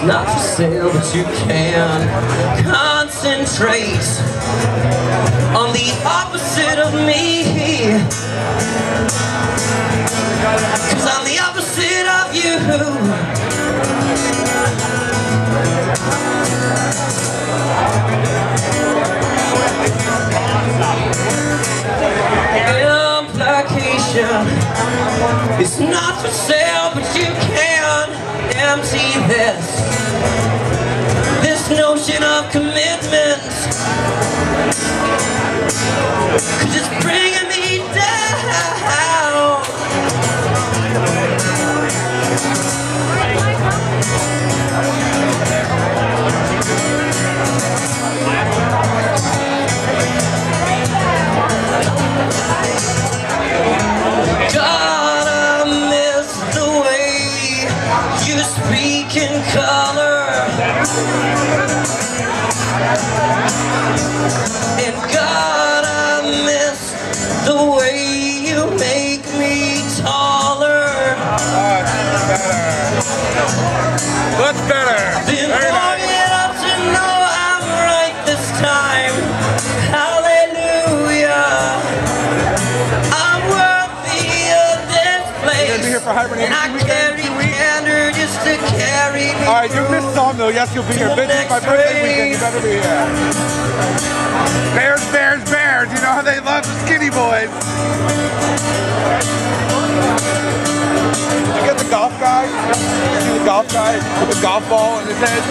not for sale, but you can concentrate on the opposite of me, 'cause I'm the opposite of you. Implication is not for sale, but you can empty this notion of commitment, 'cause it's bringing me down. Gotta miss the way you speak in color, and gotta miss the way you make me taller. Much better. Been long enough to know I'm right this time. Hallelujah. I'm worthy of this place. You're gonna be here for hibernation and I carry candor just to carry me. Alright, you missed Sawmill. Yes, you'll be here. Bitch, my birthday weekend. You better be here. Bears, bears, bears. You know how they love skinny boys. Did you get the golf guy? You see the golf guy with the golf ball in his head?